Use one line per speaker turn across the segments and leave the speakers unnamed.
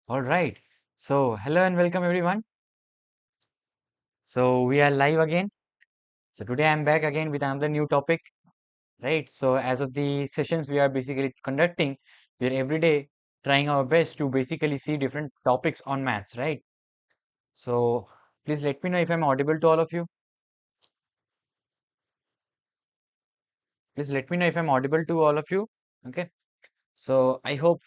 All right. So, hello and welcome everyone. So, we are live again. So, today I'm back again with another new topic, right? So, as of the sessions we are basically conducting, we are every day trying our best to basically see different topics on maths, right? So, please let me know if I'm audible to all of you. Please let me know if I'm audible to all of you. Okay. So, I hope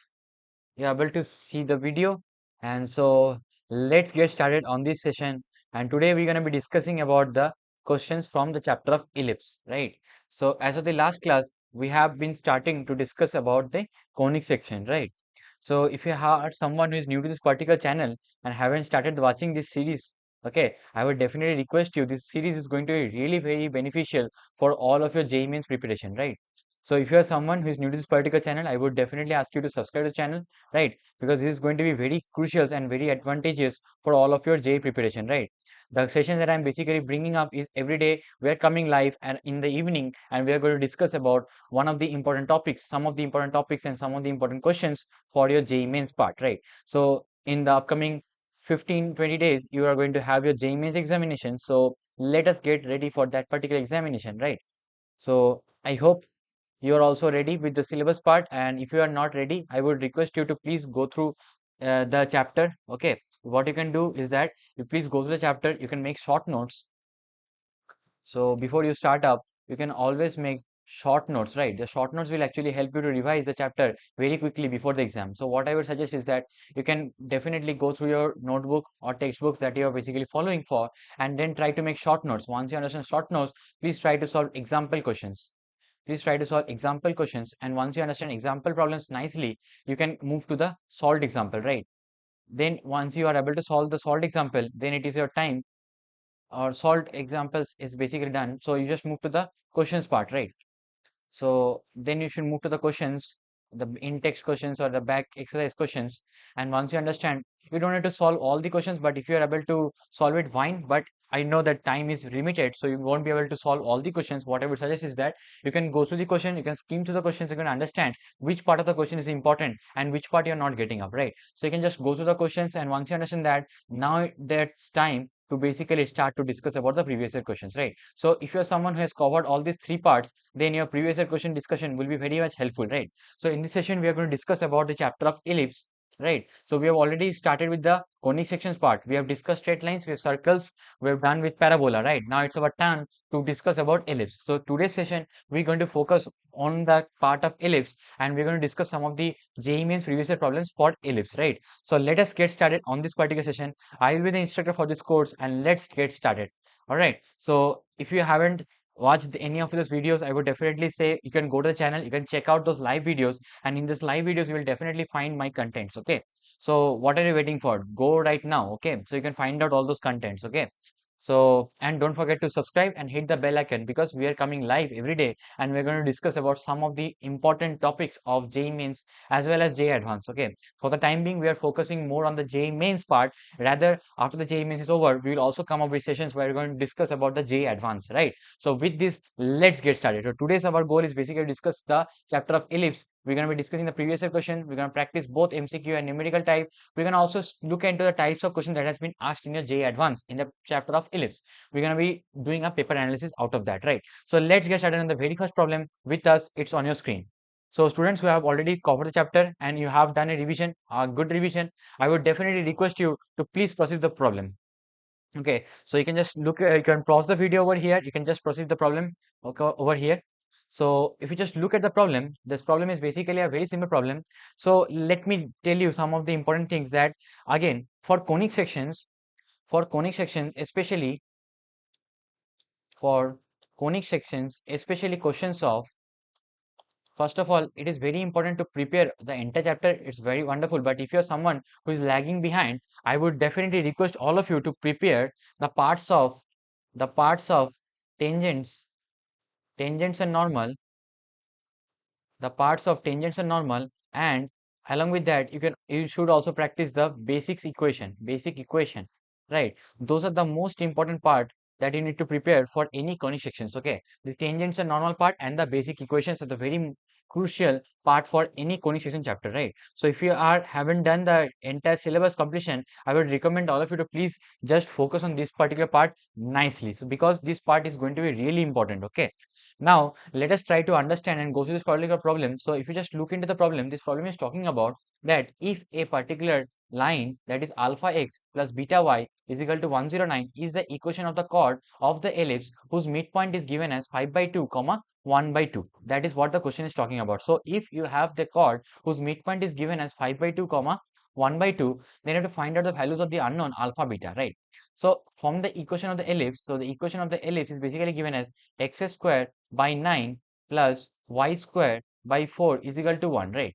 you're able to see the video. And so let's get started on this session. And today we're going to be discussing about the questions from the chapter of ellipse, right? So as of the last class, we have been starting to discuss about the conic section, right? So if you are someone who is new to this particular channel and haven't started watching this series, okay, I would definitely request you. This series is going to be really very beneficial for all of your JEE Mains preparation, right? So if you are someone who is new to this particular channel, I would definitely ask you to subscribe to the channel, right? Because this is going to be very crucial and very advantageous for all of your JEE preparation, right? The session that I'm basically bringing up is every day we are coming live and in the evening, and we are going to discuss about one of the important topics, some of the important topics, and some of the important questions for your JEE Mains part, right? So in the upcoming 15-20 days, you are going to have your JEE Mains examination. So let us get ready for that particular examination, right? So I hope you are also ready with the syllabus part, and if you are not ready, I would request you to please go through the chapter. Okay, what you can do is that you please go through the chapter. You can make short notes. So before you start up, you can always make short notes, right? The short notes will actually help you to revise the chapter very quickly before the exam. So what I would suggest is that you can definitely go through your notebook or textbooks that you are basically following for, and then try to make short notes. Once you understand short notes, please try to solve example questions. Please try to solve example questions, and once you understand example problems nicely, you can move to the solved example, right? Then once you are able to solve the solved example, then it is your time, or solved examples is basically done, so you just move to the questions part, right? So then you should move to the questions, the in-text questions or the back exercise questions. And once you understand, you don't have to solve all the questions, but if you are able to solve it, fine. But I know that time is limited, so you won't be able to solve all the questions. What I would suggest is that you can go through the question, you can skim through the questions, you can understand which part of the question is important and which part you're not getting up, right? So you can just go through the questions, and once you understand that, now that's time to basically start to discuss about the previous year questions, right? So if you're someone who has covered all these three parts, then your previous year question discussion will be very much helpful, right? So in this session, we are going to discuss about the chapter of ellipse, right? So we have already started with the conic sections part. We have discussed straight lines, we have circles, we have done with parabola, right? Now it's our turn to discuss about ellipse. So today's session, we're going to focus on the part of ellipse, and we're going to discuss some of the JEE Mains previous year problems for ellipse, right? So let us get started on this particular session. I will be the instructor for this course, and let's get started. All right. So if you haven't watched any of those videos, I would definitely say you can go to the channel, you can check out those live videos, and in this live videos, you will definitely find my contents. Okay. So what are you waiting for? Go right now. Okay. So you can find out all those contents. Okay. So, and don't forget to subscribe and hit the bell icon, because we are coming live every day, and we're going to discuss about some of the important topics of JEE Mains as well as JEE Advanced. Okay. For the time being, we are focusing more on the JEE Mains part. Rather, after the JEE Mains is over, we will also come up with sessions where we're going to discuss about the JEE Advanced, right? So with this, let's get started. So today's our goal is basically to discuss the chapter of ellipse. We're going to be discussing the previous year question. We're going to practice both MCQ and numerical type. We're going to also look into the types of questions that has been asked in your JEE Advanced in the chapter of ellipse. We're going to be doing a paper analysis out of that, right? So let's get started on the very first problem with us. It's on your screen. So students who have already covered the chapter and you have done a revision, a good revision, I would definitely request you to please proceed the problem. Okay, so you can just look, you can pause the video over here. You can just proceed the problem, okay, over here. So if you just look at the problem, this problem is basically a very simple problem. So let me tell you some of the important things that, again, for conic sections, for conic sections, especially questions of, first of all, it is very important to prepare the entire chapter. It's very wonderful. But if you're someone who is lagging behind, I would definitely request all of you to prepare the parts of tangents, tangents and normal, the parts of tangents and normal, and along with that, you should also practice the basic equation, right? Those are the most important part that you need to prepare for any conic sections. Okay, the tangents and normal part and the basic equations are the very crucial part for any conic section chapter, right? So if you are haven't done the entire syllabus completion, I would recommend all of you to please just focus on this particular part nicely. So because this part is going to be really important, okay? Now let us try to understand and go through this particular problem. So if you just look into the problem, this problem is talking about that if a particular line, that is alpha x plus beta y is equal to 109, is the equation of the chord of the ellipse whose midpoint is given as 5 by 2 comma 1 by 2. That is what the question is talking about. So if you have the chord whose midpoint is given as 5 by 2 comma 1 by 2, then you have to find out the values of the unknown alpha beta, right? So from the equation of the ellipse, so the equation of the ellipse is basically given as x square by 9 plus y square by 4 is equal to 1, right?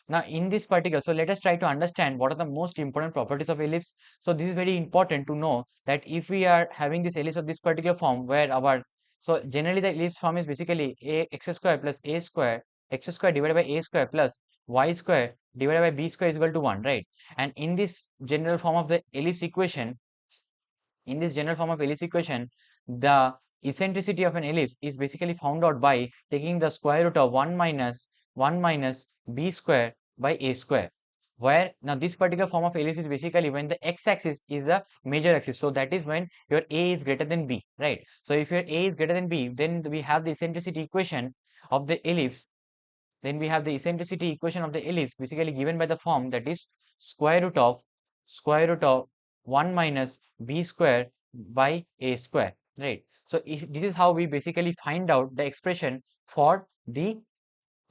Now in this particular, so let us try to understand what are the most important properties of ellipse. So this is very important to know that if we are having this ellipse of this particular form where our, so generally the ellipse form is basically a x square plus a square, x square divided by a square plus y square divided by b square is equal to 1, right? And in this general form of the ellipse equation, in this general form of ellipse equation, the eccentricity of an ellipse is basically found out by taking the square root of 1 minus b square by a square. Where now this particular form of ellipse is basically when the x-axis is the major axis. So that is when your a is greater than b, right? So if your a is greater than b, then we have the eccentricity equation of the ellipse. Then we have the eccentricity equation of the ellipse basically given by the form that is square root of square root of 1 minus b square by a square, right? So this is how we basically find out the expression for the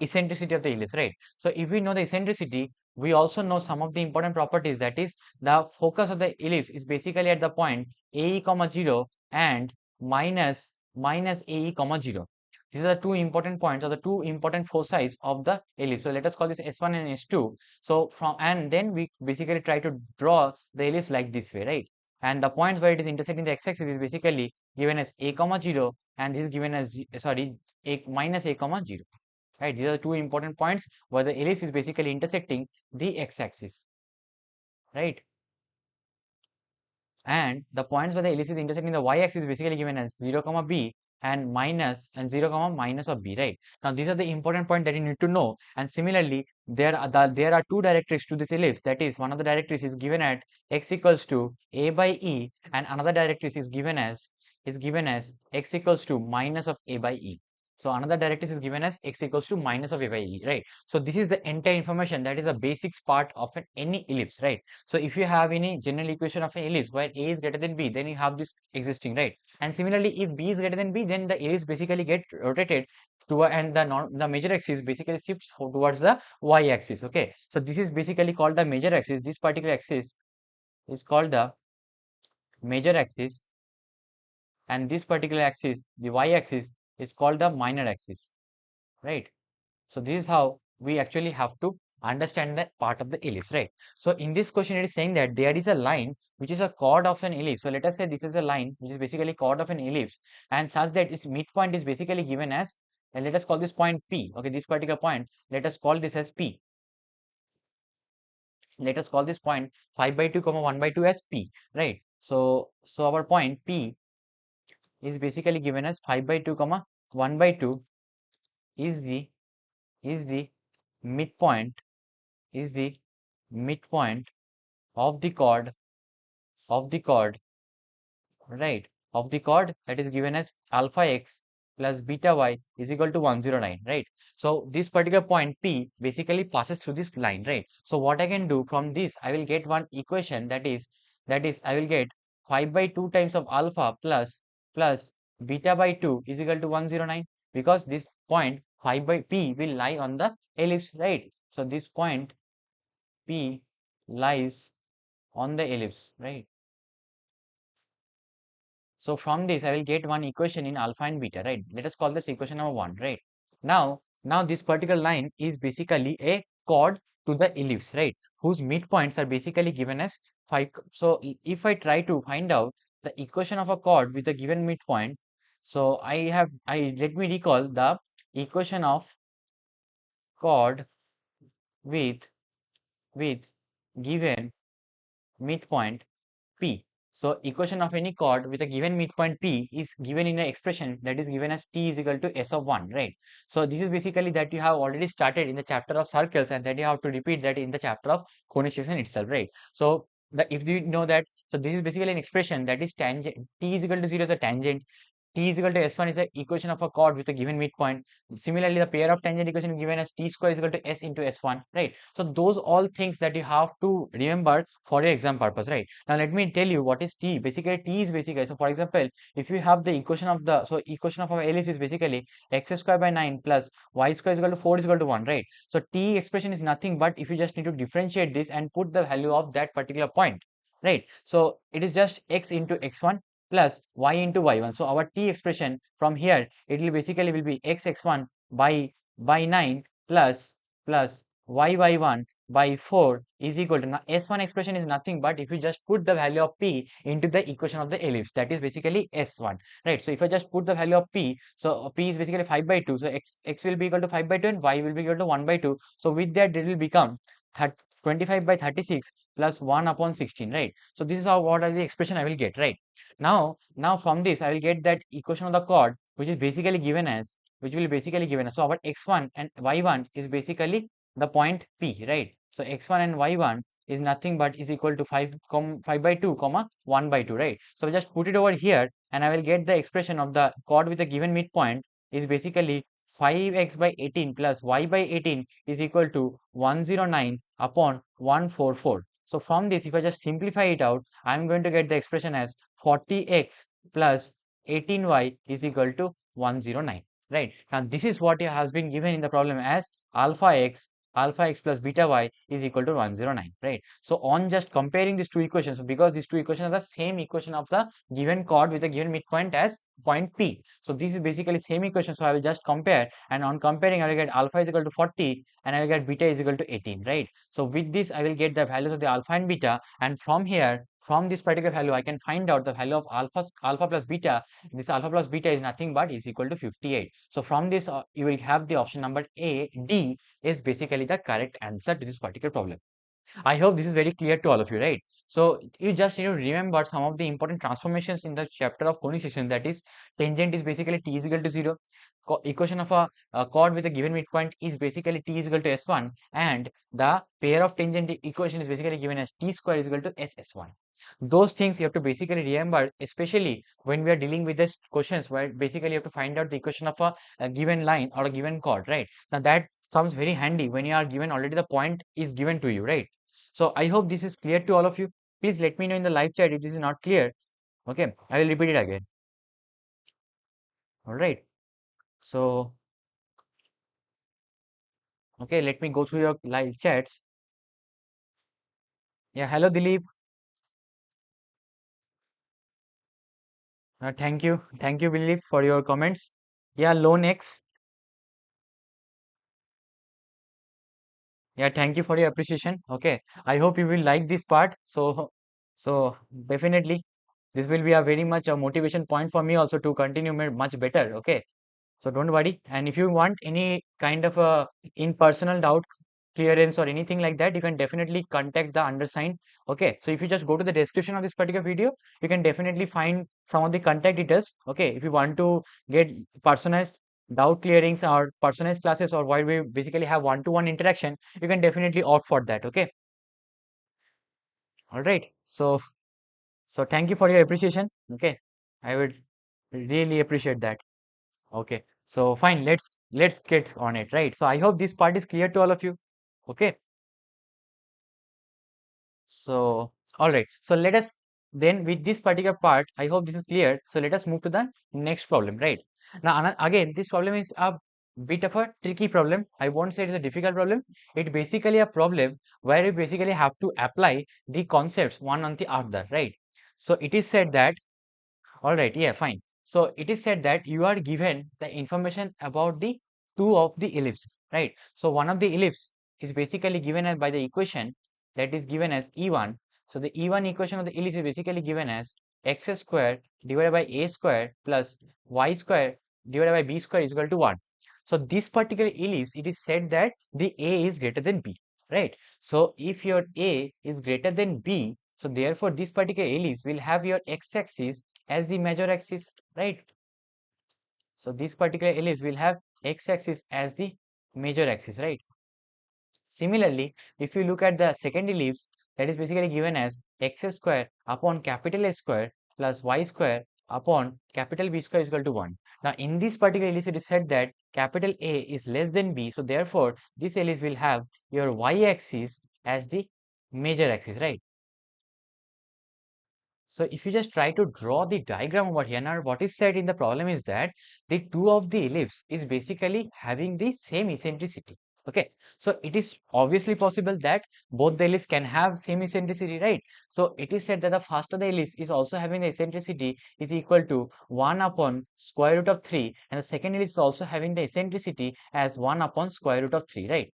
eccentricity of the ellipse, right? So if we know the eccentricity, we also know some of the important properties, that is the focus of the ellipse is basically at the point ae comma 0 and minus ae comma 0. These are the two important points or the two important foci of the ellipse. So let us call this S1 and S2. So from, and then we basically try to draw the ellipse like this way, right? And the points where it is intersecting the x-axis is basically given as a comma 0, and this is given as sorry, a minus a comma 0. Right, these are the two important points where the ellipse is basically intersecting the x-axis, right? And the points where the ellipse is intersecting the y-axis is basically given as 0 comma b and minus and 0 comma minus of b, right? Now these are the important point that you need to know. And similarly, there are two directrices to this ellipse. That is, one of the directrices is given at x equals to a by e, and another directrix is given as x equals to minus of a by e. So another directrix is given as x equals to minus of a by e, right? So this is the entire information, that is a basics part of any ellipse, right? So if you have any general equation of an ellipse where a is greater than b, then you have this existing, right? And similarly, if b is greater than b, then the ellipse basically get rotated toward, and the major axis basically shifts towards the y axis. Okay, so this is basically called the major axis. This particular axis is called the major axis, and this particular axis, the y axis, is called the minor axis, right? So this is how we actually have to understand that part of the ellipse, right? So in this question, it is saying that there is a line which is a chord of an ellipse. So let us say this is a line which is basically chord of an ellipse, and such that its midpoint is basically given as, and let us call this point P. Okay, this particular point, let us call this as P. Let us call this point 5 by 2 comma 1 by 2 as P, right? So our point P is basically given as 5 by 2 comma 1 by 2 is the is the midpoint is the midpoint of the chord of the chord right of the chord that is given as alpha x plus beta y is equal to 109, right? So this particular point P basically passes through this line, right? So what I can do from this, I will get one equation, that is I will get 5 by 2 times of alpha plus beta by 2 is equal to 109, because this point 5 by P will lie on the ellipse, right? So this point P lies on the ellipse, right? So from this, I will get one equation in alpha and beta, right? Let us call this equation number 1, right? Now this particular line is basically a chord to the ellipse, right? Whose midpoints are basically given as 5. So if I try to find out the equation of a chord with a given midpoint, so let me recall the equation of chord with given midpoint P. So equation of any chord with a given midpoint P is given in an expression that is given as T is equal to S of 1, right? So this is basically that you have already started in the chapter of circles, and then you have to repeat that in the chapter of conic section itself, right? So if you know that, so this is basically an expression that is tangent, T is equal to 0 is a tangent, T is equal to S1 is the equation of a chord with a given midpoint. Similarly, the pair of tangent equation is given as T square is equal to S into S1, right? So those all things that you have to remember for your exam purpose, right? Now let me tell you what is T. Basically, T is basically, so for example, if you have the equation of the, so equation of our ellipse is basically x square by 9 plus y square is equal to 4 is equal to 1, right? So T expression is nothing but if you just need to differentiate this and put the value of that particular point, right? So it is just x into x1 plus y into y1. So our T expression from here, it will basically will be x1 by 9 plus y1 by 4 is equal to, now S1 expression is nothing but if you just put the value of P into the equation of the ellipse, that is basically S1, right? So if I just put the value of P, so P is basically 5 by 2, so x will be equal to 5 by 2 and y will be equal to 1 by 2. So with that, it will become 25 by 36 plus 1 upon 16, right? So this is how, what are the expression I will get, right? Now from this I will get that equation of the chord, which is basically given as, so our x1 and y1 is basically the point P, right? So x1 and y1 is nothing but is equal to 5 by 2 comma 1 by 2, right? So just put it over here and I will get the expression of the chord with a given midpoint is basically 5x by 18 plus y by 18 is equal to 109 upon 144. So from this, if I just simplify it out, I'm going to get the expression as 40x plus 18y is equal to 109, right? Now this is what has been given in the problem as alpha x plus beta y is equal to 109, right? So on just comparing these two equations, because these two equations are the same equation of the given chord with a given midpoint as point P. So this is basically same equation. So I will just compare, and on comparing, I will get alpha is equal to 40 and I will get beta is equal to 18, right? So with this, I will get the values of the alpha and beta, and from here, from this particular value, I can find out the value of alpha plus beta. This alpha plus beta is nothing but is equal to 58. So from this, you will have the option number A, D is basically the correct answer to this particular problem. I hope this is very clear to all of you, right? So you just need to remember some of the important transformations in the chapter of conic section. That is, tangent is basically T is equal to 0. Equation of a chord with a given midpoint is basically T is equal to S1, and the pair of tangent equation is basically given as T square is equal to SS1. Those things you have to basically remember, especially when we are dealing with these questions where basically you have to find out the equation of a given line or a given chord, right? Now that comes very handy when you are given already the point is given to you, right? So I hope this is clear to all of you. Please let me know in the live chat if this is not clear. Okay, I will repeat it again. All right. So, okay, let me go through your live chats. Yeah, hello Dilip. Thank you, Dilip, for your comments. Yeah, Lone X. Yeah, thank you for your appreciation. Okay, I hope you will like this part. So definitely, this will be a very much a motivation point for me also to continue much better. Okay. So don't worry. And if you want any kind of a in-personal doubt clearance or anything like that, you can definitely contact the undersigned. Okay. So if you just go to the description of this particular video, you can definitely find some of the contact details. Okay. If you want to get personalized doubt clearings or personalized classes, or where we basically have one-to-one interaction, you can definitely opt for that. Okay. All right. So thank you for your appreciation. Okay. I would really appreciate that. Okay, so fine, let's get on it, right? So I hope this part is clear to all of you. Okay, so all right, so let us then with this particular part, I hope this is clear. So let us move to the next problem, right? Now again, this problem is a bit of a tricky problem. I won't say it is a difficult problem. It basically a problem where you basically have to apply the concepts one on the other, right? So it is said that, all right, yeah, fine. So it is said that you are given the information about the two of the ellipses, right? So one of the ellipse is basically given as by the equation that is given as E1. So the E1 equation of the ellipse is basically given as x square divided by a square plus y square divided by b square is equal to 1. So this particular ellipse, it is said that the a is greater than b, right? So if your a is greater than b, So therefore, this particular ellipse will have your x-axis as the major axis, right? So this particular ellipse will have x-axis as the major axis, right? Similarly, if you look at the second ellipse, that is basically given as x square upon capital S square plus y square upon capital B square is equal to 1. Now, in this particular ellipse, it is said that capital A is less than B. So, therefore, this ellipse will have your y-axis as the major axis, right? So if you just try to draw the diagram over here, now what is said in the problem is that the two of the ellipse is basically having the same eccentricity. Okay, so it is obviously possible that both the ellipse can have same eccentricity, right? So it is said that the first of the ellipse is also having the eccentricity is equal to 1 upon square root of 3, and the second ellipse is also having the eccentricity as 1 upon square root of 3, right?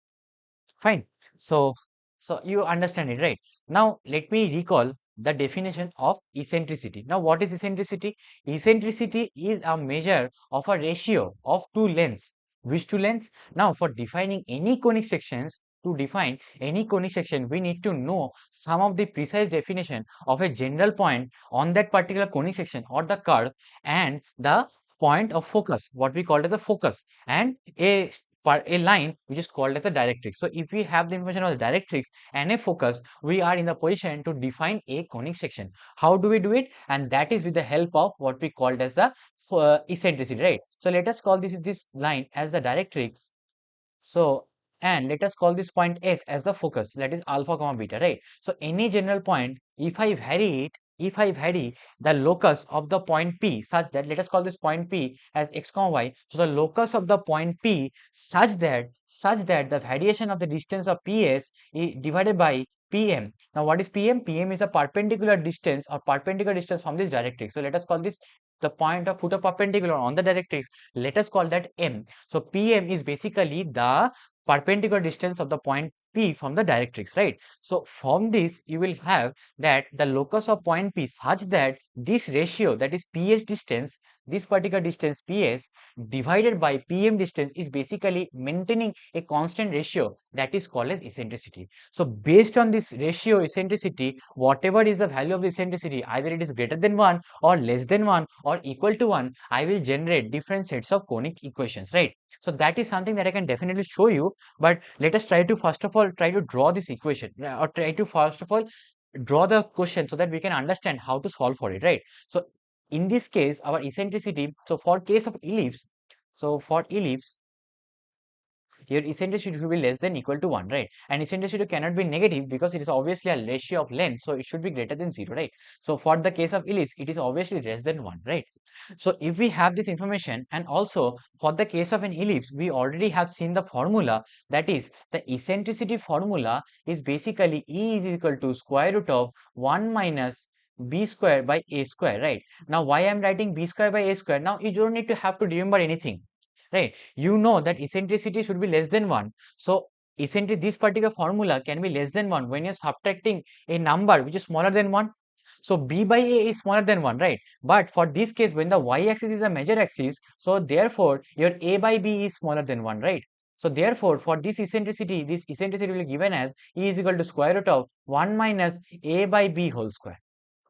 Fine. So, so you understand it, right? Now, let me recall the definition of eccentricity. Now, what is eccentricity? Eccentricity is a measure of a ratio of two lengths. Which two lengths? Now, for defining any conic sections, to define any conic section, we need to know some of the precise definition of a general point on that particular conic section or the curve, and the point of focus, what we call as a focus, and a line which is called as a directrix. So if we have the information of the directrix and a focus, we are in the position to define a conic section. How do we do it? And that is with the help of what we called as the eccentricity, right? So let us call this line as the directrix. So, and let us call this point S as the focus, that is alpha comma beta, right? So any general point, if I vary it, if I vary the locus of the point P such that, let us call this point P as x comma y. So the locus of the point P such that the variation of the distance of PS is divided by PM. Now what is PM? PM is a perpendicular distance or perpendicular distance from this directrix. So let us call this the point of foot of perpendicular on the directrix. Let us call that M. So PM is basically the perpendicular distance of the point P from the directrix, right? So from this, you will have that the locus of point P such that this ratio, that is PS distance, this particular distance PS divided by PM distance is basically maintaining a constant ratio, that is called as eccentricity. So based on this ratio eccentricity, whatever is the value of the eccentricity, either it is greater than 1 or less than 1 or equal to 1, I will generate different sets of conic equations, right? So that is something that I can definitely show you, but let us try to first of all try to draw this equation, or try to first of all draw the question so that we can understand how to solve for it, right? So in this case, our eccentricity, so for case of ellipse, so for ellipse, your eccentricity should be less than equal to 1, right? And eccentricity cannot be negative because it is obviously a ratio of length, so it should be greater than 0, right? So for the case of ellipse, it is obviously less than 1, right? So if we have this information, and also for the case of an ellipse, we already have seen the formula, that is the eccentricity formula is basically E is equal to square root of 1 minus b square by a square, right? Now why I'm writing b square by a square? Now you don't need to have to remember anything, right? You know that eccentricity should be less than 1. So eccentric, this particular formula can be less than 1 when you're subtracting a number which is smaller than 1. So b by a is smaller than 1, right? But for this case, when the y-axis is a major axis, so therefore your a by b is smaller than 1, right? So therefore, for this eccentricity will be given as E is equal to square root of 1 minus a by b whole square.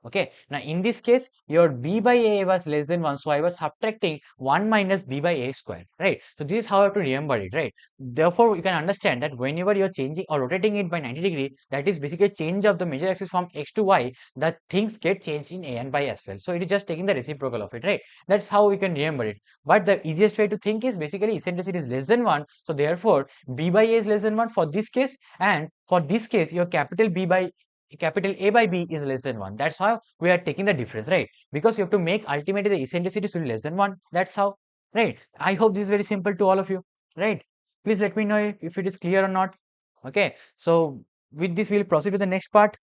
Okay, now in this case, your b by a was less than 1, so I was subtracting 1 minus b by a square, right? So this is how I have to remember it, right? Therefore, you can understand that whenever you're changing or rotating it by 90 degree, that is basically change of the major axis from x to y, that things get changed in a and by as well. So it is just taking the reciprocal of it, right? That's how we can remember it. But the easiest way to think is basically eccentricity is less than 1, so therefore b by a is less than 1 for this case, and for this case, your capital A by B is less than 1. That's how we are taking the difference, right? Because you have to make ultimately the eccentricity should be less than 1. That's how, right? I hope this is very simple to all of you, right? Please let me know if it is clear or not. Okay, so with this, we'll proceed to the next part.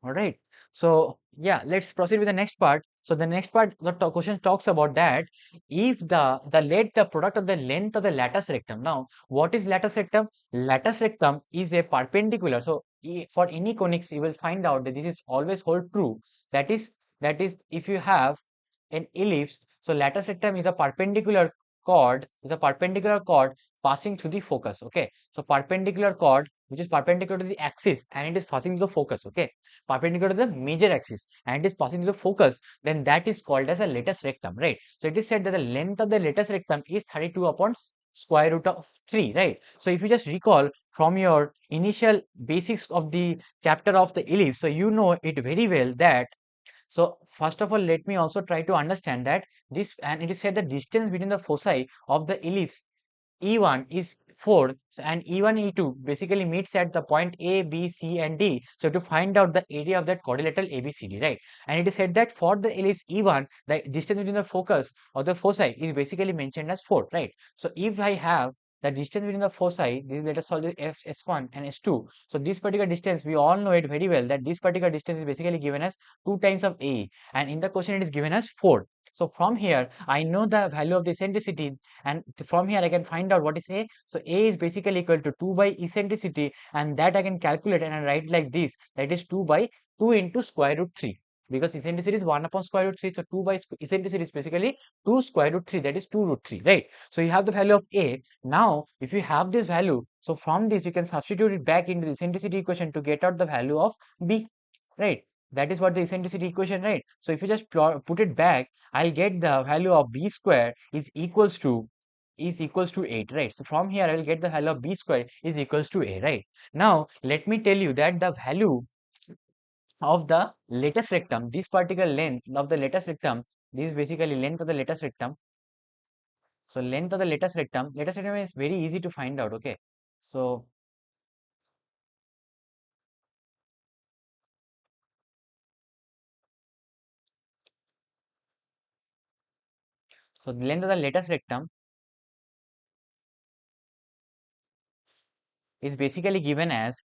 All right. So yeah, let's proceed with the next part. So the next part, the question talks about that if the product of the length of the latus rectum. Now, what is latus rectum? Latus rectum is a perpendicular. So for any conics, you will find out that this is always hold true. That is if you have an ellipse, so latus rectum is a perpendicular chord passing through the focus. Okay, so perpendicular chord which is perpendicular to the axis and it is passing through the focus. Okay, perpendicular to the major axis and it is passing through the focus, then that is called as a latus rectum, right? So it is said that the length of the latus rectum is 32 upon square root of 3, right? So if you just recall from your initial basics of the chapter of the ellipse, so you know it very well that, so first of all, let me also try to understand that this, and it is said the distance between the foci of the ellipse E1 is 4, and E1 E2 basically meets at the point A, B, C, and D. So to find out the area of that quadrilateral ABCD, right? And it is said that for the ellipse E1, the distance between the focus of the foci is basically mentioned as 4, right? So if I have the distance between the foci, this let us solve the S1 and S2. So this particular distance, we all know it very well that this particular distance is basically given as 2 times of AE, and in the question it is given as 4. So from here, I know the value of the eccentricity, and from here I can find out what is A. So A is basically equal to 2 by eccentricity, and that I can calculate and I write like this, that is 2 by 2 into square root 3, because eccentricity is 1 upon square root 3. So 2 by eccentricity is basically 2 square root 3, that is 2 root 3, right? So you have the value of A. Now if you have this value, so from this you can substitute it back into the eccentricity equation to get out the value of B, right? That is what the eccentricity equation, right? So if you just put it back, I'll get the value of B square is equals to 8, right? So from here I'll get the value of B square is equals to A, right? Now let me tell you that the value of the latus rectum, this particular length of the latus rectum, this is basically length of the latus rectum. So length of the latus rectum is very easy to find out. Okay, so the length of the latus rectum is basically given as,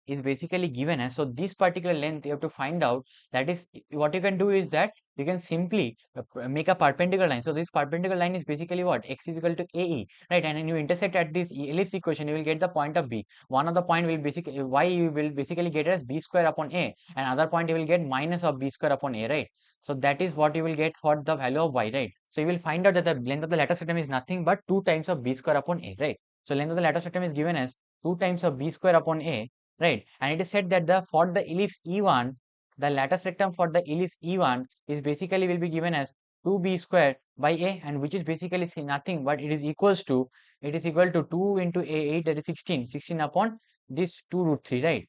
so this particular length you have to find out. That is what you can do is that you can simply make a perpendicular line. So this perpendicular line is basically what, x is equal to AE, right? And then you intersect at this ellipse equation, you will get the point of B. One of the point will basically y, you will basically get as B square upon A, and other point you will get minus of B square upon A, right? So that is what you will get for the value of y, right? So you will find out that the length of the latus rectum is nothing but 2 times of B square upon A, right? So length of the latus rectum is given as 2 times of B square upon A, right? And it is said that the for the ellipse E1, the latus rectum for the ellipse E1 is basically will be given as 2B square by A, and which is basically nothing but it is equal to 2 into A8, that is 16 upon this 2 root 3, right?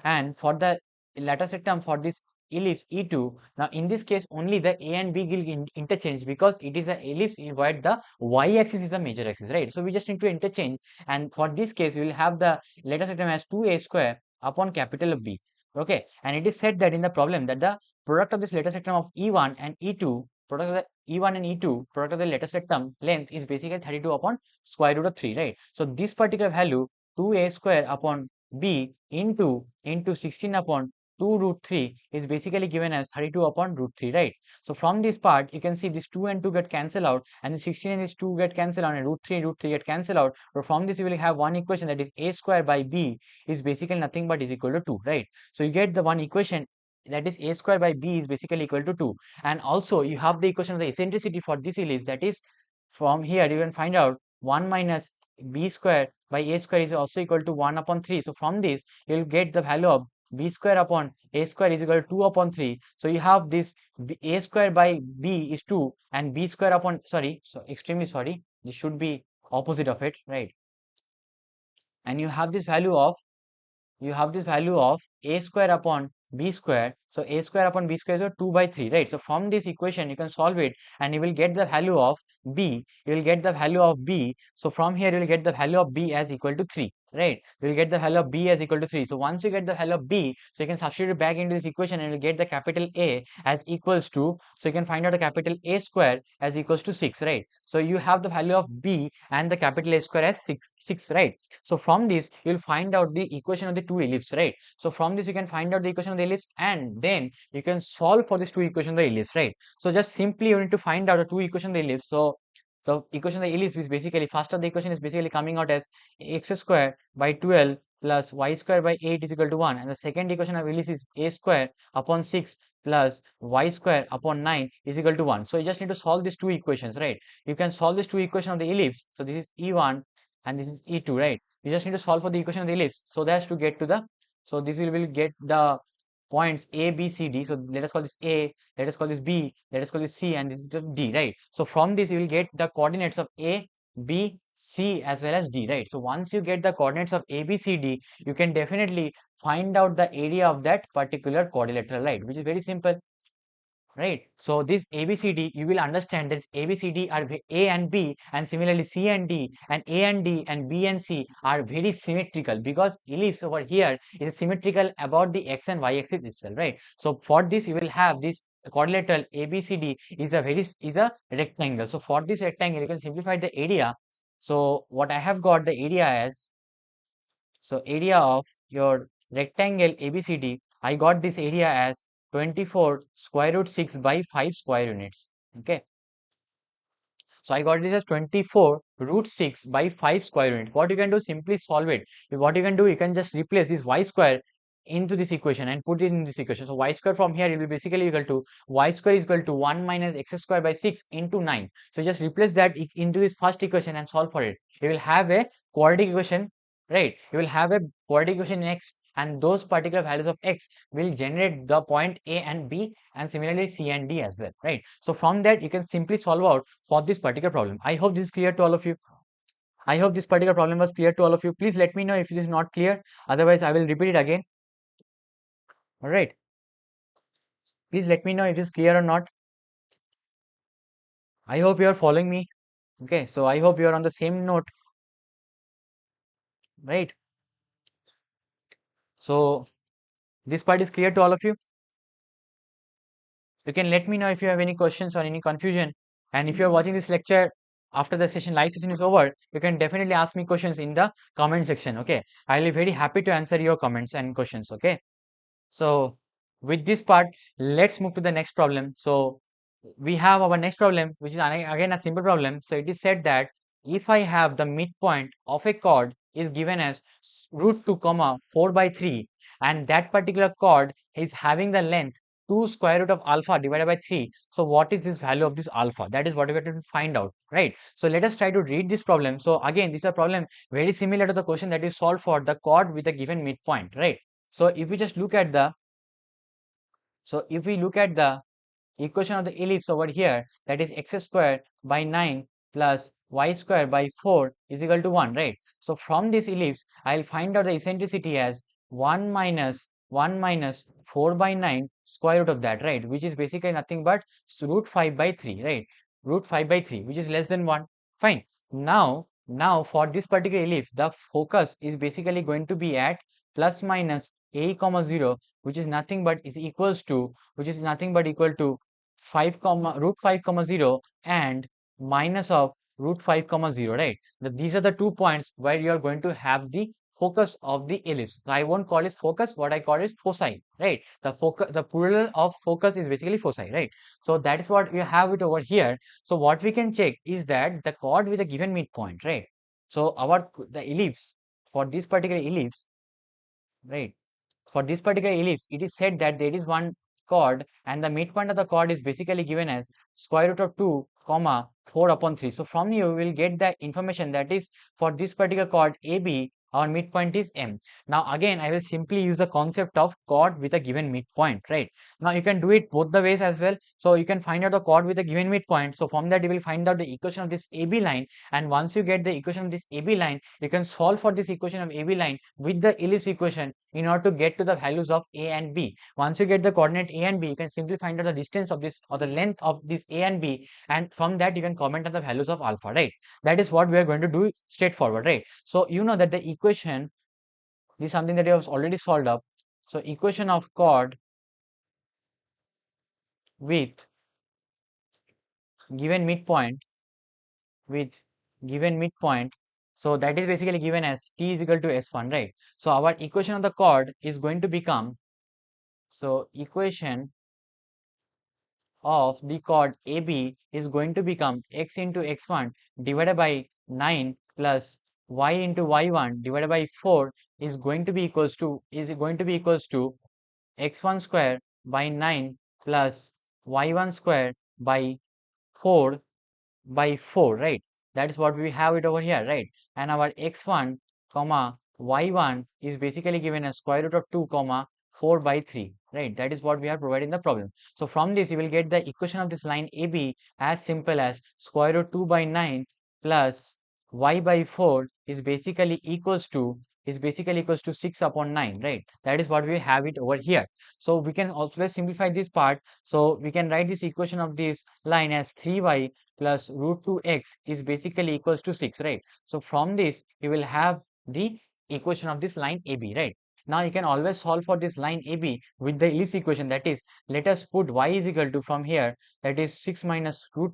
And for the latus rectum for this ellipse E2, now in this case only the A and B will interchange, because it is an ellipse where the y-axis is the major axis, right? So we just need to interchange, and for this case we will have the latus rectum as 2A square upon capital B. Okay, and it is said that in the problem that the product of this latus rectum of E1 and E2, product of the E1 and E2, product of the latus rectum length is basically 32 upon square root of 3, right? So this particular value 2A square upon B into 16 upon 2 root 3 is basically given as 32 upon root 3, right? So from this part you can see this 2 and 2 get cancelled out, and the 16 and this 2 get cancelled out, and root 3 get cancelled out. So from this you will have one equation, that is A square by B is basically nothing but is equal to 2, right? So you get the one equation, that is A square by B is basically equal to 2. And also you have the equation of the eccentricity for this ellipse, that is from here you can find out 1 minus B square by A square is also equal to 1 upon 3. So from this you will get the value of B square upon A square is equal to 2 upon 3. So you have this A square by B is 2, and B square upon, sorry, so extremely sorry, this should be opposite of it, right? And you have this value of A square upon B square. So A square upon B square is 2 by 3, right? So from this equation you can solve it, and you will get the value of B. You will get the value of B. So from here you will get the value of B as equal to 3, right? You will get the value of B as equal to 3. So once you get the value of B, so you can substitute it back into this equation, and you will get the capital A as equals to, so you can find out the capital A square as equals to 6, right? So you have the value of B and the capital A square as 6, right? So from this you will find out the equation of the two ellipses, right? So from this you can find out the equation of the ellipse, and then you can solve for this two equation of the ellipse, right? So just simply you need to find out the two equation of the ellipse. So the equation of the ellipse is basically, first of the equation is basically coming out as x square by 12 plus y square by 8 is equal to 1, and the second equation of ellipse is a square upon 6 plus y square upon 9 is equal to 1. So you just need to solve these two equations, right? You can solve these two equations of the ellipse. So this is E1 and this is E2, right? You just need to solve for the equation of the ellipse. So that's to get to the, so this will get the points A, B, C, D. So let us call this A, let us call this B, let us call this C, and this is the D, right? So from this you will get the coordinates of A, B, C as well as D, right? So once you get the coordinates of A, B, C, D, you can definitely find out the area of that particular quadrilateral, right? Which is very simple, right? So this ABCD, you will understand that ABCD are A and B, and similarly C and D, and A and D and B and C are very symmetrical, because ellipse over here is symmetrical about the x and y axis itself, right? So for this you will have this quadrilateral ABCD is a rectangle. So for this rectangle you can simplify the area. So what I have got the area as, so area of your rectangle ABCD, I got this area as 24 square root 6 by 5 square units. Okay. So I got this as 24 root 6 by 5 square unit. What you can do, simply solve it. What you can do, you can just replace this y square into this equation and put it in this equation. So y square from here it will be basically equal to y square is equal to 1 minus x square by 6 into 9. So just replace that into this first equation and solve for it. You will have a quadratic equation, right? You will have a quadratic equation in x, and those particular values of x will generate the point A and B, and similarly C and D as well, right? So from that you can simply solve out for this particular problem. I hope this is clear to all of you. I hope this particular problem was clear to all of you. Please let me know if it is not clear, otherwise I will repeat it again. All right, please let me know if it is clear or not. I hope you are following me. Okay, so I hope you are on the same note, right? So this part is clear to all of you. You can let me know if you have any questions or any confusion. And if you are watching this lecture after the session, live session is over, you can definitely ask me questions in the comment section. Okay, I'll be very happy to answer your comments and questions. Okay, so with this part, let's move to the next problem. So we have our next problem, which is again a simple problem. So it is said that if I have the midpoint of a chord is given as root 2 comma 4 by 3, and that particular chord is having the length 2 square root of alpha divided by 3. So what is this value of this alpha? That is what we have to find out, right? So let us try to read this problem. So again, this is a problem very similar to the question that is solved for the chord with a given midpoint, right? So if we just look at the, so if we look at the equation of the ellipse over here, that is x square by 9 plus y square by 4 is equal to 1, right? So from this ellipse, I'll find out the eccentricity as 1 minus 4 by 9 square root of that, right? Which is basically nothing but root 5 by 3, right? Root 5 by 3, which is less than 1. Fine. Now for this particular ellipse, the focus is basically going to be at plus minus a comma 0, which is nothing but is equals to, which is nothing but equal to 5 comma root 5 comma 0 and minus of root 5 comma 0, right? These are the 2 points where you are going to have the focus of the ellipse. So I won't call it focus, what I call is foci, right? The focus, the plural of focus is basically foci, right? So that is what we have it over here. So what we can check is that the chord with a given midpoint, right? So the ellipse, for this particular ellipse, right? For this particular ellipse, it is said that there is one chord, and the midpoint of the chord is basically given as square root of 2 comma 4 upon 3. So from you will get the information that is for this particular chord AB, our midpoint is M. Now again, I will simply use the concept of chord with a given midpoint, right? Now you can do it both the ways as well. So you can find out the chord with a given midpoint. So from that you will find out the equation of this AB line, and once you get the equation of this AB line, you can solve for this equation of AB line with the ellipse equation in order to get to the values of A and B. Once you get the coordinate A and B, you can simply find out the distance of this or the length of this A and B, and from that you can comment on the values of alpha, right? That is what we are going to do straightforward, right? So you know that the equation, this is something that you have already solved up. So equation of chord with given midpoint, with given midpoint, so that is basically given as t is equal to s1, right? So our equation of the chord is going to become, so equation of the chord AB is going to become x into x1 divided by 9 plus y into y1 divided by 4 is going to be equals to x1 square by 9 plus y1 square by 4 by 4, right? That is what we have it over here, right? And our x1 comma y1 is basically given as square root of 2 comma 4 by 3, right? That is what we are providing the problem. So from this you will get the equation of this line AB as simple as square root 2 by 9 plus y by 4 is basically equals to 6 upon 9, right? That is what we have it over here. So we can also simplify this part. So we can write this equation of this line as 3y plus root 2x is basically equals to 6, right? So from this you will have the equation of this line AB, right? Now you can always solve for this line AB with the ellipse equation, that is, let us put y is equal to, from here, that is 6 minus root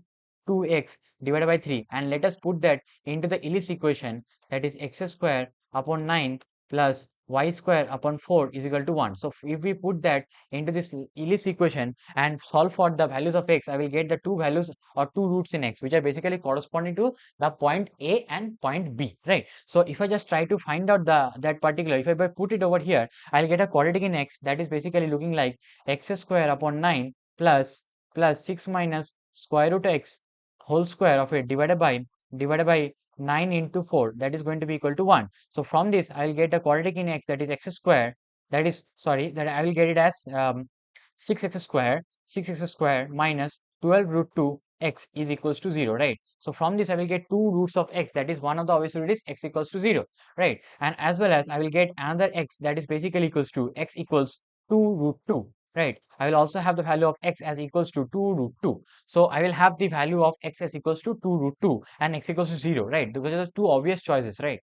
2x divided by 3, and let us put that into the ellipse equation, that is x square upon 9 plus y square upon 4 is equal to 1. So if we put that into this ellipse equation and solve for the values of x, I will get the two values or two roots in x, which are basically corresponding to the point A and point B, right? So if I just try to find out that particular, if I put it over here, I'll get a quadratic in x, that is basically looking like x square upon 9 plus 6 minus square root x whole square of it divided by 9 into 4, that is going to be equal to 1. So from this I will get a quadratic in x, that is x square, that is, sorry, that I will get it as 6x square minus 12 root 2 x is equals to 0, right? So from this I will get two roots of x, that is one of the obvious root is x equals to 0, right? And as well as I will get another x, that is basically equals to x equals 2 root 2, right? I will also have the value of x as equals to 2 root 2. So I will have the value of x as equals to 2 root 2 and x equals to 0, right? Because are the two obvious choices, right?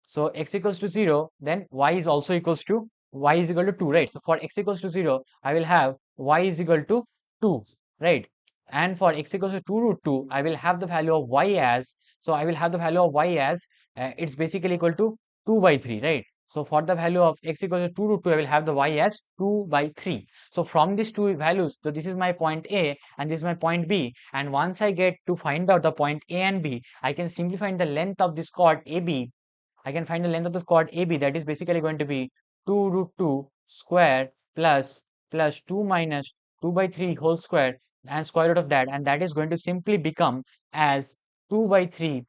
So x equals to 0, then y is also equals to, y is equal to 2, right? So for x equals to 0, I will have y is equal to 2, right? And for x equals to 2 root 2, I will have the value of y as, so I will have the value of y as, it's basically equal to 2 by 3, right? So for the value of x equals to 2 root 2, I will have the y as 2 by 3. So from these two values, so this is my point A and this is my point B. And once I get to find out the point A and B, I can simplify the length of this chord AB. I can find the length of the chord AB, that is basically going to be 2 root 2 square plus 2 minus 2 by 3 whole square and square root of that, and that is going to simply become as 2 by 3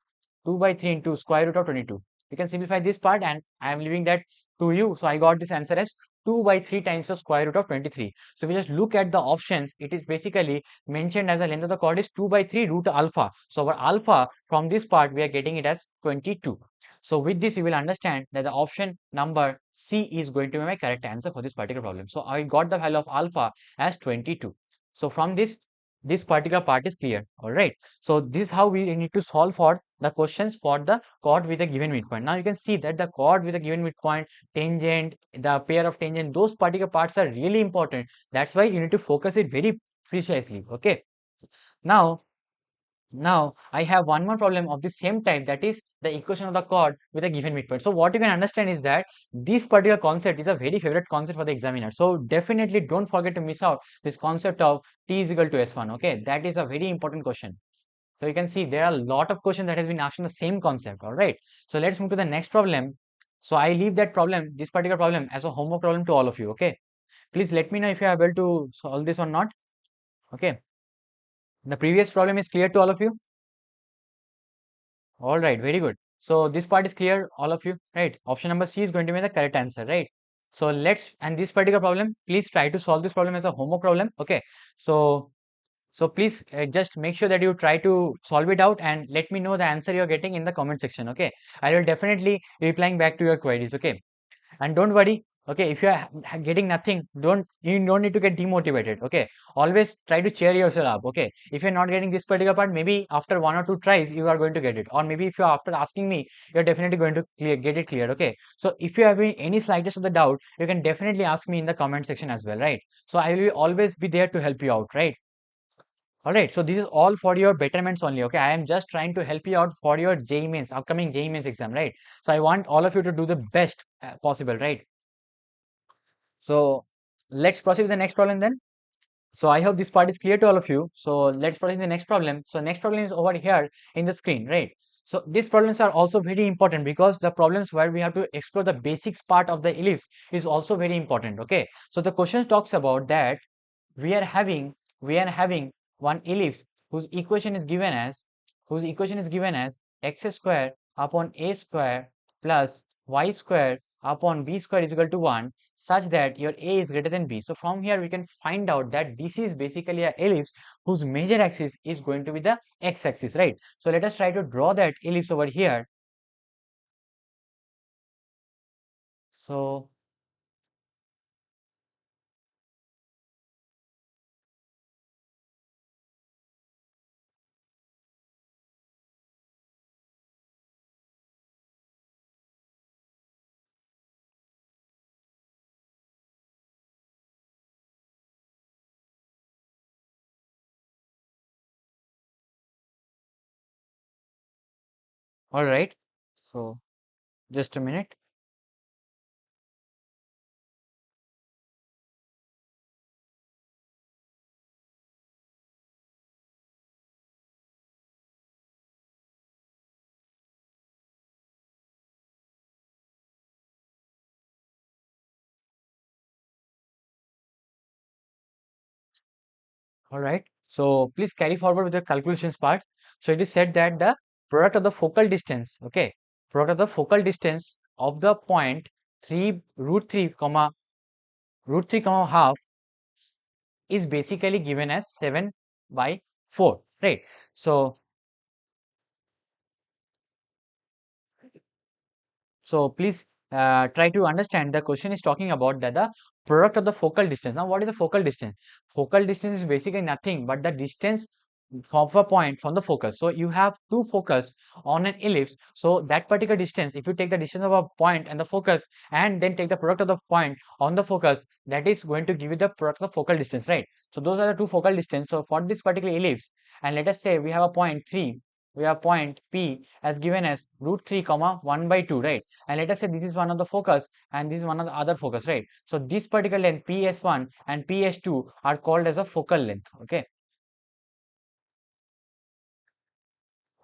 into square root of 22. You can simplify this part and I am leaving that to you. So I got this answer as 2 by 3 times the square root of 23. So we just look at the options, it is basically mentioned as the length of the chord is 2 by 3 root alpha. So our alpha from this part we are getting it as 22. So with this, you will understand that the option number C is going to be my correct answer for this particular problem. So I got the value of alpha as 22. So from this particular part is clear. All right. So this is how we need to solve for the questions for the chord with a given midpoint. Now you can see that the chord with a given midpoint, tangent, the pair of tangent, those particular parts are really important. That's why you need to focus it very precisely. Okay. Now I have one more problem of the same type, that is the equation of the chord with a given midpoint. So what you can understand is that this particular concept is a very favorite concept for the examiner. So definitely don't forget to miss out this concept of t is equal to s1. Okay, that is a very important question. So you can see there are a lot of questions that has been asked on the same concept. All right. So let's move to the next problem. So I leave that problem, this particular problem, as a homework problem to all of you. Okay. Please let me know if you are able to solve this or not. Okay. The previous problem is clear to all of you. All right, very good. So this part is clear, all of you, right? Option number C is going to be the correct answer, right? So let's, and this particular problem, please try to solve this problem as a homework problem. Okay. So, please just make sure that you try to solve it out and let me know the answer you're getting in the comment section. Okay. I will definitely replying back to your queries. Okay. And don't worry, okay, if you are getting nothing, you don't need to get demotivated. Okay, always try to cheer yourself up. Okay, if you're not getting this particular part, maybe after one or two tries you are going to get it, or maybe if you're after asking me, you're definitely going to get it cleared. Okay, so if you have any slightest of the doubt, you can definitely ask me in the comment section as well, right? So I will always be there to help you out, right? All right, so this is all for your betterments only. Okay, I am just trying to help you out for your JEE Mains, upcoming JEE Mains exam, right? So I want all of you to do the best possible, right? So let's proceed with the next problem then. So I hope this part is clear to all of you. So let's proceed to the next problem. So next problem is over here in the screen, right? So these problems are also very important because the problems where we have to explore the basics part of the ellipse is also very important. Okay. So the question talks about that we are having one ellipse whose equation is given as whose equation is given as x square upon a square plus y square upon b square is equal to 1, such that your a is greater than b. So from here we can find out that this is basically a ellipse whose major axis is going to be the x-axis, right? So let us try to draw that ellipse over here. So all right, so just a minute. All right, so please carry forward with the calculations part. So it is said that the product of the focal distance, okay, product of the focal distance of the point 3 root 3 comma root 3 comma half is basically given as 7 by 4, right? So please try to understand, the question is talking about that the product of the focal distance. Now what is the focal distance? Focal distance is basically nothing but the distance of a point from the focus. So you have two focus on an ellipse, so that particular distance, if you take the distance of a point and the focus and then take the product of the point on the focus, that is going to give you the product of focal distance, right? So those are the two focal distance. So for this particular ellipse, and let us say we have a point 3, we have point P as given as root 3 comma 1 by 2, right? And let us say this is one of the focus and this is one of the other focus, right? So this particular length PS1 and PS2 are called as a focal length, okay,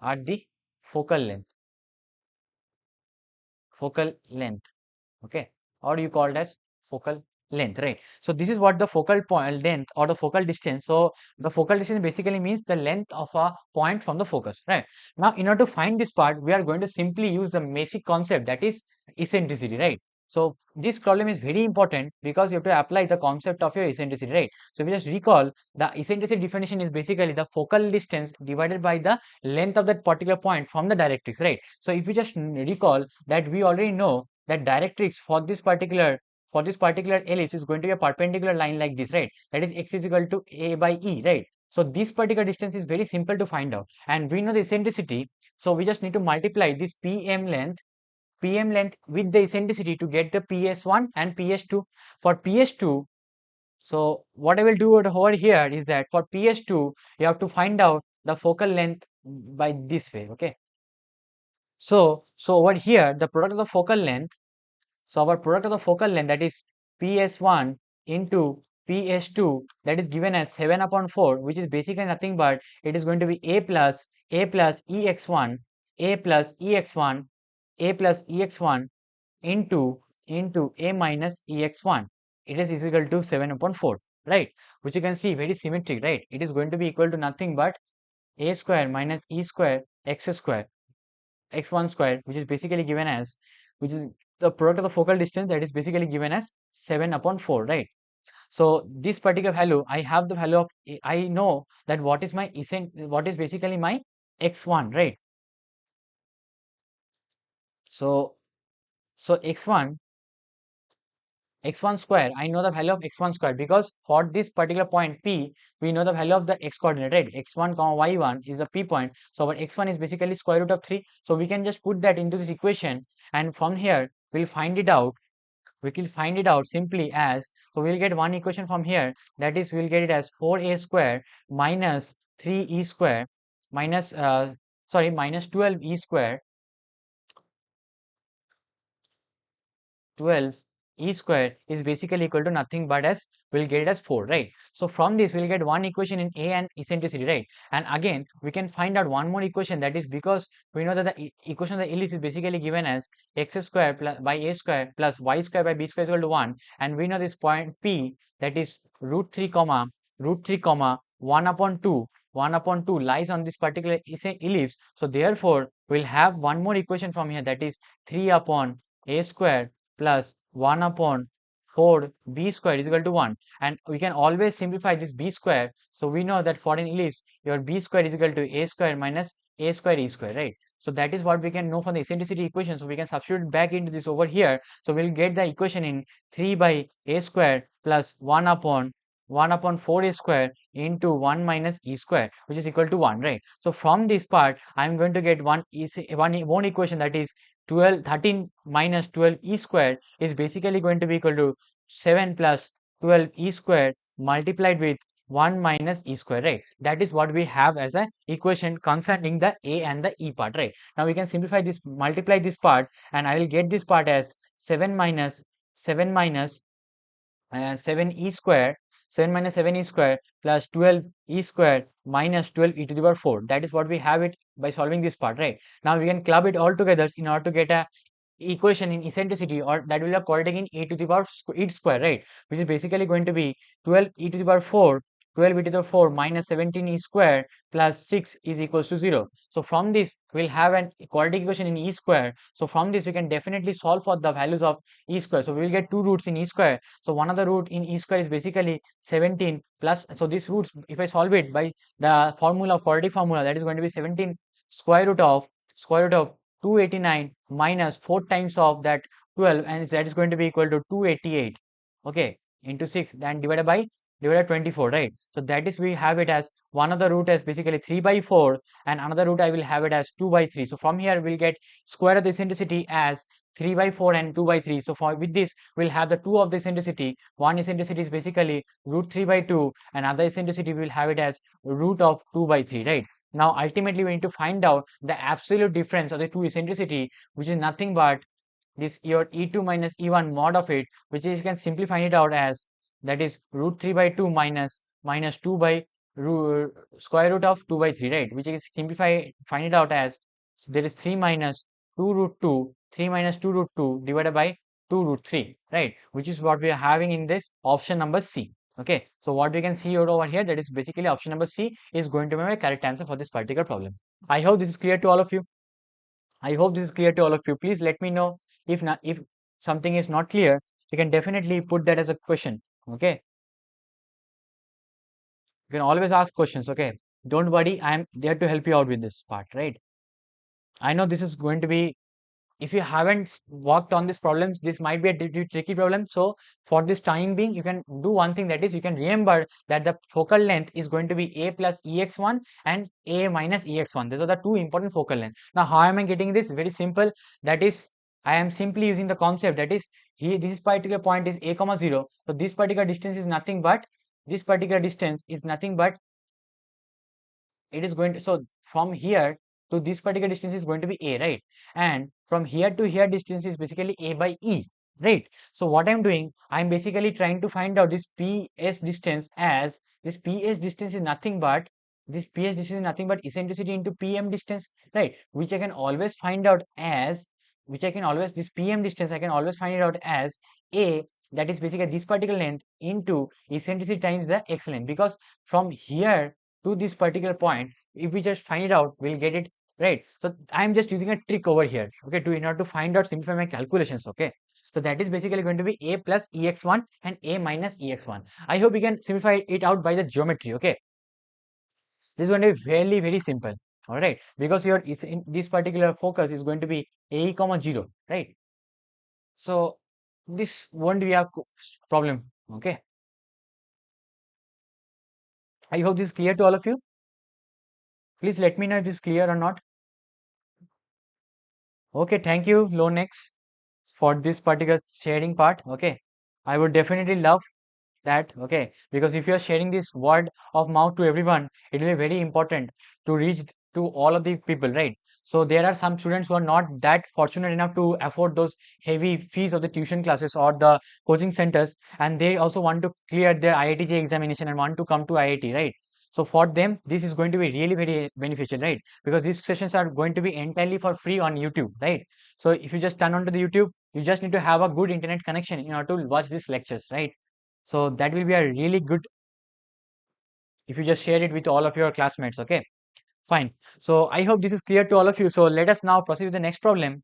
at the focal length, focal length, okay, or you called as focal length, right? So this is what the focal point length or the focal distance. So the focal distance basically means the length of a point from the focus, right? Now in order to find this part, we are going to simply use the basic concept, that is eccentricity, right? So this problem is very important because you have to apply the concept of your eccentricity, right? So if you just recall, the eccentricity definition is basically the focal distance divided by the length of that particular point from the directrix, right? So if you just recall that we already know that directrix for this particular ellipse is going to be a perpendicular line like this, right? That is x is equal to a by e, right? So this particular distance is very simple to find out, and we know the eccentricity. So we just need to multiply this pm length with the eccentricity to get the ps1 and ps2. For ps2, so what I will do over here is that for ps2 you have to find out the focal length by this way, okay? So over here the product of the focal length, so our product of the focal length, that is PS1 into PS2, that is given as 7 upon 4, which is basically nothing but it is going to be a plus EX1, a plus EX1, a plus EX1 into a minus EX1. It is equal to 7 upon 4, right? Which you can see very symmetric, right? It is going to be equal to nothing but a square minus e square x square x1 square, which is basically given as, which is the product of the focal distance, that is basically given as 7 upon 4, right? So this particular value, I have the value of, I know that what is my what is basically my x1, right? So x1 square, I know the value of x1 square because for this particular point P, we know the value of the x coordinate, right? x1 comma y1 is a P point. So our x1 is basically square root of 3. So we can just put that into this equation, and from here we'll find it out. We can find it out simply as, so we'll get one equation from here, that is we'll get it as 4a square minus 3e square minus minus 12e square 12 e square is basically equal to nothing but as, we'll get it as 4, right? So from this we'll get one equation in a and eccentricity, right? And again we can find out one more equation, that is because we know that the equation of the ellipse is basically given as x square plus by a square plus y square by b square is equal to 1, and we know this point P, that is root 3 comma 1 upon 2 1 upon 2 lies on this particular ellipse. So therefore, we'll have one more equation from here, that is 3 upon a square plus 1 upon 4 b square is equal to 1. And we can always simplify this b square. So we know that for an ellipse, your b square is equal to a square minus a square e square, right? So that is what we can know from the eccentricity equation. So we can substitute back into this over here. So we'll get the equation in 3 by a square plus 1 upon 4a square into 1 minus e square, which is equal to 1, right? So from this part, I'm going to get one equation, that is 13 minus 12 e square is basically going to be equal to 7 plus 12 e square multiplied with 1 minus e square, right? That is what we have as an equation concerning the a and the e part, right? Now we can simplify this, multiply this part, and I will get this part as 7 minus 7 e square, 7 minus 7 e square plus 12 e square minus 12 e to the power 4. That is what we have it by solving this part, right? Now we can club it all together in order to get a equation in eccentricity, or that will be according in e to the power e square, right? Which is basically going to be 12 e to the power 4, 12 e to the 4 minus 17 e square plus 6 is equals to 0. So from this, we'll have an quadratic equation in e square. So from this, we can definitely solve for the values of e square. So we will get two roots in e square. So one of the root in e square is basically 17 plus, so these roots, if I solve it by the formula of quadratic formula, that is going to be 17 square root of 289 minus 4 times of that 12, and that is going to be equal to 288, okay, into 6, then divided by 24, right? So that is, we have it as one of the root as basically 3 by 4, and another root I will have it as 2 by 3. So from here we'll get square of the eccentricity as 3 by 4 and 2 by 3. So for with this, we'll have the 2 of the eccentricity. One eccentricity is basically root 3 by 2, and other eccentricity we'll have it as root of 2 by 3, right? Now ultimately we need to find out the absolute difference of the two eccentricity, which is nothing but this your e2 minus e1 mod of it, which is, you can simplify it out as, that is root 3 by 2 minus 2 by square root of 2 by 3, right? Which is find it out as, there is 3 minus 2 root 2, 3 minus 2 root 2 divided by 2 root 3, right? Which is what we are having in this option number C. Okay, so what we can see over here, that is basically option number C is going to be my correct answer for this particular problem. I hope this is clear to all of you. I hope this is clear to all of you. Please let me know if not, if something is not clear. You can definitely put that as a question. Okay, you can always ask questions. Okay, don't worry, I am there to help you out with this part, right? I know this is going to be, if you haven't worked on these problems, this might be a tricky problem. So for this time being, you can do one thing, that is, you can remember that the focal length is going to be a plus ex1 and a minus ex1. These are the two important focal lengths. Now how am I getting this? Very simple. That is, I am simply using the concept, that is, here this particular point is a comma 0. So this particular distance is nothing but, it is going to, so from here to this particular distance is going to be a, right? And from here to here distance is basically a by e, right? So what I'm doing, I'm basically trying to find out this ps distance, as this ps distance is nothing but, eccentricity into pm distance, right? Which I can always find out as, this pm distance I can always find it out as a, that is basically this particular length into eccentricity times the x length, because from here to this particular point, if we just find it out, we'll get it, right? So I'm just using a trick over here, okay, to in order to find out, simplify my calculations, okay? So that is basically going to be a plus ex1 and a minus ex1. I hope we can simplify it out by the geometry, okay? This is going to be very, very simple, all right? Because your is in this particular focus is going to be a comma 0, right? So this won't be a problem, okay? I hope this is clear to all of you. Please let me know if this is clear or not. Okay, thank you, Lonex, for this particular sharing part. Okay, I would definitely love that. Okay, because if you are sharing this word of mouth to everyone, it will be very important to reach to all of the people, right? So there are some students who are not that fortunate enough to afford those heavy fees of the tuition classes or the coaching centers, and they also want to clear their IIT JEE examination and want to come to IIT, right? So for them, this is going to be really very beneficial, right? Because these sessions are going to be entirely for free on YouTube, right? So if you just turn on to the YouTube, you just need to have a good internet connection in order to watch these lectures, right? So that will be a really good. if you just share it with all of your classmates. Okay, fine. So I hope this is clear to all of you. So let us now proceed with the next problem.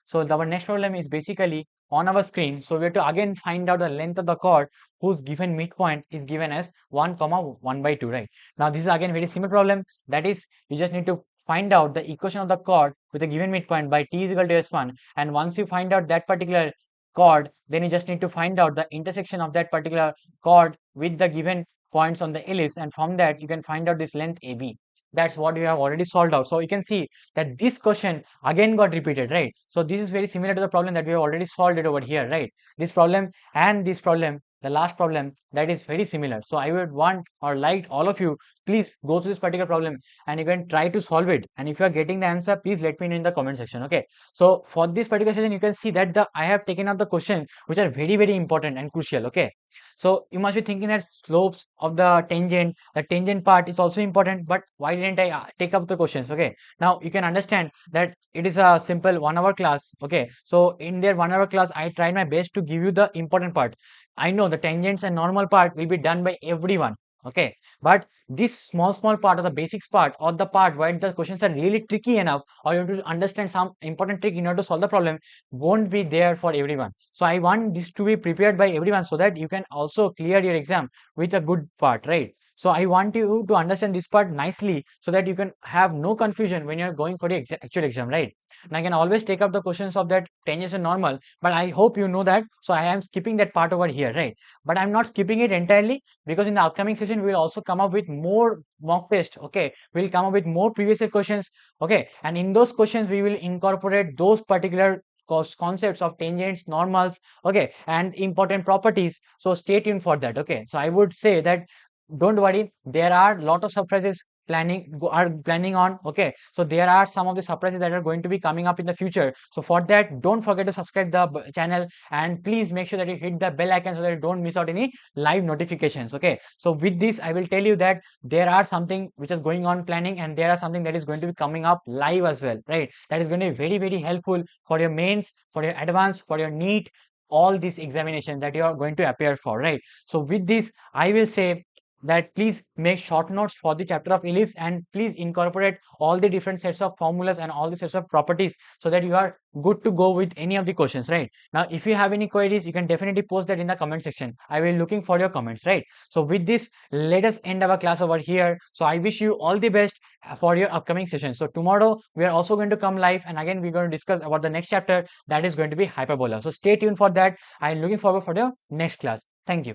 So our next problem is basically on our screen. So we have to again find out the length of the chord whose given midpoint is given as 1 comma 1 by 2, right? Now this is again very simple problem. That is, you just need to find out the equation of the chord with a given midpoint by t is equal to s1. And once you find out that particular chord, then you just need to find out the intersection of that particular chord with the given points on the ellipse. And from that you can find out this length AB. That's what we have already solved out. So you can see that this question again got repeated, right? So this is very similar to the problem that we have already solved it over here, right? This problem and this problem, the last problem, that is very similar. So I would want or like all of you, please go through this particular problem and you can try to solve it. And if you are getting the answer, please let me know in the comment section. Okay, so for this particular session you can see that I have taken up the questions which are very important and crucial. Okay, so you must be thinking that slopes of the tangent part is also important, but why didn't I take up the questions? Okay, now you can understand that it is a simple 1 hour class. Okay, so in their 1 hour class I tried my best to give you the important part. I know the tangents and normal part will be done by everyone. Okay, but this small part of the basics part, or the part where the questions are really tricky enough, or you have to understand some important trick in order to solve the problem, won't be there for everyone. So I want this to be prepared by everyone so that you can also clear your exam with a good part, right? So I want you to understand this part nicely so that you can have no confusion when you're going for the actual exam, right? And I can always take up the questions of that tangents and normal, but I hope you know that. So I am skipping that part over here, right? But I'm not skipping it entirely, because in the upcoming session we will also come up with more mock test. Okay, we'll come up with more previous year questions. Okay, and in those questions we will incorporate those particular concepts of tangents, normals, okay, and important properties. So stay tuned for that. Okay, so I would say that don't worry, there are lot of surprises planning on. Okay, so there are some of the surprises that are going to be coming up in the future. So for that, don't forget to subscribe the channel, and please make sure that you hit the bell icon so that you don't miss out any live notifications. Okay, so with this I will tell you that there are something which is going on planning, and there are something that is going to be coming up live as well, right? That is going to be very helpful for your mains, for your advanced, for your NEET, all these examinations that you are going to appear for, right? So with this I will say that please make short notes for the chapter of ellipse, and please incorporate all the different sets of formulas and all the sets of properties so that you are good to go with any of the questions, right? Now if you have any queries, you can definitely post that in the comment section. I will looking for your comments, right? So with this, let us end our class over here. So I wish you all the best for your upcoming session. So tomorrow we are also going to come live, and again we're going to discuss about the next chapter, that is going to be hyperbola. So stay tuned for that. I'm looking forward for the next class. Thank you.